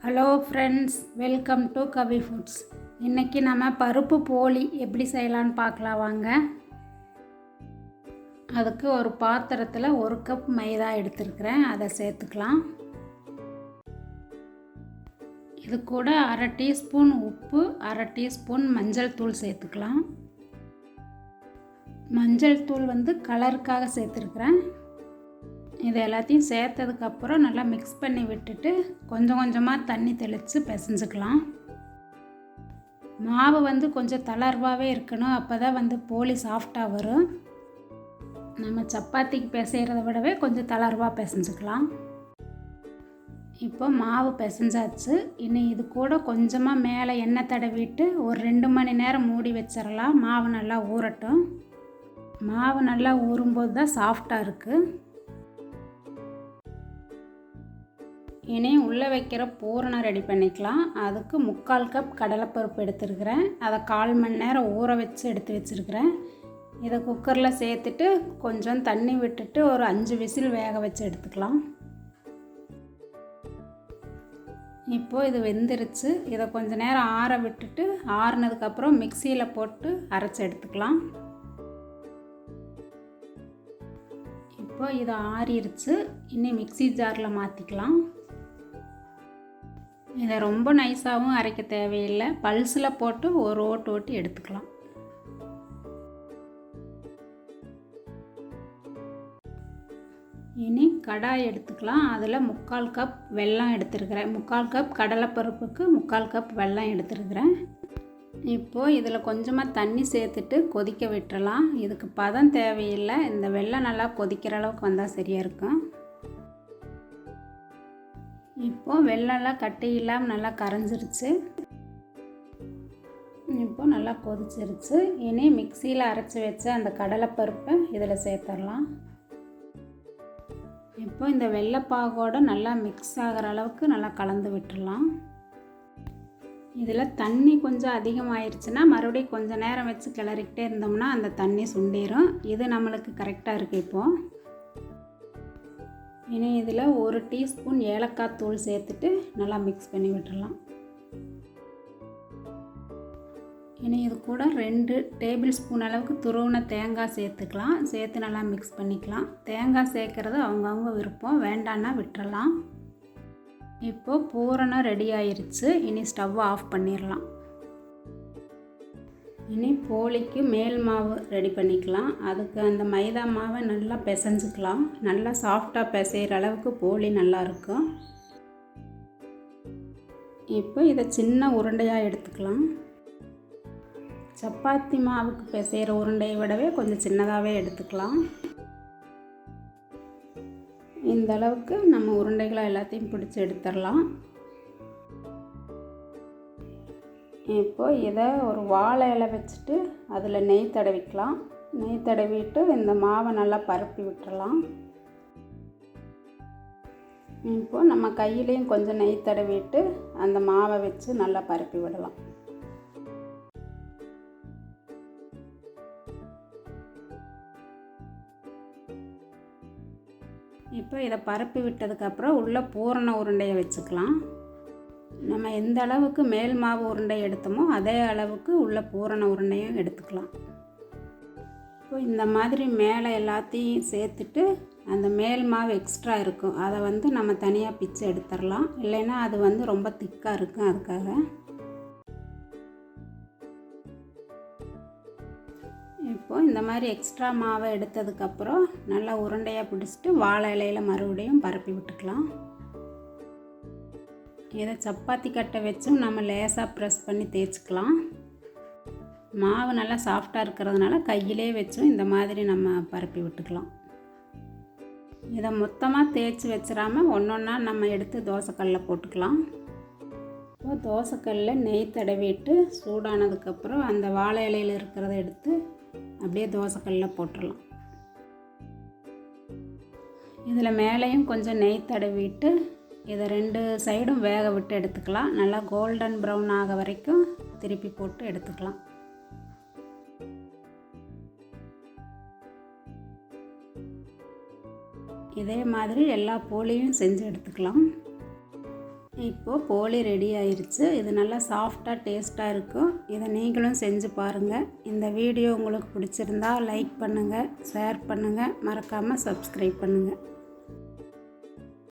Hello friends, welcome to Kavi foods. இன்றைக்கி நம்ம பருப்பு போலி எப்படி செய்யலான்னு பார்க்கலாம் வாங்க. அதுக்கு ஒரு பாத்திரத்தில் 1 கப் மைதா எடுத்துருக்கிறேன், அதை சேர்த்துக்கலாம். இது கூட 1/2 டீஸ்பூன் உப்பு, 1/2 டீஸ்பூன் மஞ்சள் தூள் சேர்த்துக்கலாம். மஞ்சள் தூள் கலருக்காக சேர்த்துருக்குறேன். இது எல்லாத்தையும் சேர்த்ததுக்கப்புறம் நல்லா மிக்ஸ் பண்ணி விட்டுட்டு கொஞ்சம் கொஞ்சமாக தண்ணி தெளித்து பிசைஞ்சுக்கலாம். மாவு கொஞ்சம் தளர்வாகவே இருக்கணும், அப்போ தான் போலி சாஃப்டாக வரும். நம்ம சப்பாத்திக்கு பிசைகிறத விடவே கொஞ்சம் தளர்வாக பிசைஞ்சுக்கலாம். இப்போ மாவு பிசைஞ்சாச்சு. இனி இது கூட கொஞ்சமாக மேலே எண்ணெய் தடவிட்டு ஒரு 2 மணி நேரம் மூடி வச்சிடலாம். மாவு நல்லா ஊறட்டும். மாவு நல்லா ஊறும்போது தான் சாஃப்டாக இருக்குது. இனி உள்ளே வைக்கிற பூரணம் ரெடி பண்ணிக்கலாம். அதுக்கு 3/4 கப் கடலைப்பருப்பு எடுத்துருக்கிறேன். அதை 1/4 மணி நேரம் ஊற வச்சு எடுத்து வச்சுருக்கிறேன். இதை குக்கரில் சேர்த்துட்டு கொஞ்சம் தண்ணி விட்டுட்டு ஒரு 5 விசில் வேக வச்சு எடுத்துக்கலாம். இப்போது இது வெந்துருச்சு. இதை கொஞ்சம் நேரம் ஆற விட்டுட்டு ஆறுனதுக்கப்புறம் மிக்சியில் போட்டு அரைச்சி எடுத்துக்கலாம். இப்போ இது ஆறிடுச்சு. இனி மிக்சி ஜாரில் மாற்றிக்கலாம். இதை ரொம்ப நைஸாகவும் அரைக்க தேவையில்லை, பல்ஸில் போட்டு ஒரு ஓட்டு ஓட்டி எடுத்துக்கலாம். இனி கடாய் எடுத்துக்கலாம். அதில் 3/4 கப் வெல்லம் எடுத்துருக்கிறேன். 3/4 கப் கடலைப்பருப்புக்கு 3/4 கப் வெல்லம் எடுத்துருக்கிறேன். இப்போது இதில் கொஞ்சமாக தண்ணி சேர்த்துட்டு கொதிக்க விட்டுறலாம். இதுக்கு பதம் தேவையில்லை, இந்த வெல்லம் நல்லா கொதிக்கிற அளவுக்கு வந்தால் சரியாக இருக்கும். இப்போது வெல்லம்லாம் கட்டி இல்லாமல் நல்லா கரைஞ்சிருச்சு. இப்போது நல்லா கொதிச்சிருச்சு. இனி மிக்சியில் அரைச்சி வச்ச அந்த கடலைப்பருப்பை இதில் சேர்த்துடலாம். இப்போ இந்த வெள்ளைப்பாகோடு நல்லா மிக்ஸ் ஆகிற அளவுக்கு நல்லா கலந்து விட்டுடலாம். இதில் தண்ணி கொஞ்சம் அதிகமாகிருச்சுன்னா மறுபடியும் கொஞ்சம் நேரம் வச்சு கிளறிக்கிட்டே இருந்தோம்னா அந்த தண்ணி சுண்டிடும். இது நம்மளுக்கு கரெக்டாக இருக்குது. இப்போது இனி இதில் 1 டீஸ்பூன் ஏலக்காய் தூள் சேர்த்துட்டு நல்லா மிக்ஸ் பண்ணி விட்டுடலாம். இனி இது கூட 2 டேபிள் ஸ்பூன் அளவுக்கு துருவின தேங்காய் சேர்த்துக்கலாம். சேர்த்து நல்லா மிக்ஸ் பண்ணிக்கலாம். தேங்காய் சேர்க்குறது அவங்கவுங்க விருப்பம், வேண்டான்னா விட்டுறலாம். இப்போது பூரணம் ரெடி ஆயிருச்சு. இனி ஸ்டவ்வை ஆஃப் பண்ணிடலாம். இனி போலிக்கு மேல் மாவு ரெடி பண்ணிக்கலாம். அதுக்கு அந்த மைதா மாவை நல்லா பிசைஞ்சுக்கலாம். நல்லா சாஃப்டாக பிசைகிற அளவுக்கு போலி நல்லாயிருக்கும். இப்போ இதை சின்ன உருண்டையாக எடுத்துக்கலாம். சப்பாத்தி மாவுக்கு பிசைகிற உருண்டையை விடவே கொஞ்சம் சின்னதாகவே எடுத்துக்கலாம். இந்த அளவுக்கு நம்ம உருண்டைகளை எல்லாத்தையும் பிடிச்சி எடுத்துடலாம். இப்போது இதை ஒரு வாழை இலை வச்சுட்டு அதில் நெய் தடவிக்கலாம். நெய் தடவிட்டு இந்த மாவை நல்லா பரப்பி விட்டுறலாம். இப்போது நம்ம கையிலையும் கொஞ்சம் நெய் தடவிட்டு அந்த மாவை வச்சு நல்லா பரப்பி விடலாம். இப்போ இதை பரப்பி விட்டதுக்கப்புறம் உள்ளே பூரண உருண்டையை வச்சுக்கலாம். நம்ம எந்த அளவுக்கு மேல் மாவு உருண்டை எடுத்தோமோ அதே அளவுக்கு உள்ள பூரண உருண்டையும் எடுத்துக்கலாம். இப்போ இந்த மாதிரி மேலே எல்லாத்தையும் சேர்த்துட்டு அந்த மேல் மாவு எக்ஸ்ட்ரா இருக்கும், அதை நம்ம தனியாக பிச்சு எடுத்துடலாம். இல்லைன்னா அது ரொம்ப திக்காக இருக்கும். அதுக்காக இப்போது இந்த மாதிரி எக்ஸ்ட்ரா மாவை எடுத்ததுக்கப்புறம் நல்லா உருண்டையாக பிடிச்சிட்டு வாழை இலையில் மறுபடியும் பரப்பி விட்டுக்கலாம். இதை சப்பாத்தி கட்டை வச்சும் நம்ம லேசாக ப்ரெஸ் பண்ணி தேய்ச்சிக்கலாம். மாவு நல்லா சாஃப்டாக இருக்கிறதுனால கையிலே வச்சும் இந்த மாதிரி நம்ம பரப்பி விட்டுக்கலாம். இதை மொத்தமாக தேய்ச்சி வச்சிடாமல் ஒன்றா நம்ம எடுத்து தோசைக்கல்லில் போட்டுக்கலாம். இப்போ தோசைக்கல்லில் நெய் தடவிட்டு சூடானதுக்கப்புறம் அந்த வாழை இலையில் இருக்கிறத எடுத்து அப்படியே தோசைக்கல்லில் போட்டுடலாம். இதில் மேலேயும் கொஞ்சம் நெய் தடவிட்டு இதை 2 சைடும் வேக விட்டு எடுத்துக்கலாம். நல்லா கோல்டன் ப்ரௌன் ஆக வரைக்கும் திருப்பி போட்டு எடுத்துக்கலாம். இதே மாதிரி எல்லா போலியும் செஞ்சு எடுத்துக்கலாம். இப்போது போலி ரெடி ஆயிடுச்சு. இது நல்லா சாஃப்டாக டேஸ்ட்டாக இருக்கும். இதை நீங்களும் செஞ்சு பாருங்கள். இந்த வீடியோ உங்களுக்கு பிடிச்சிருந்தா லைக் பண்ணுங்கள், ஷேர் பண்ணுங்கள், மறக்காமல் சப்ஸ்கிரைப் பண்ணுங்கள்.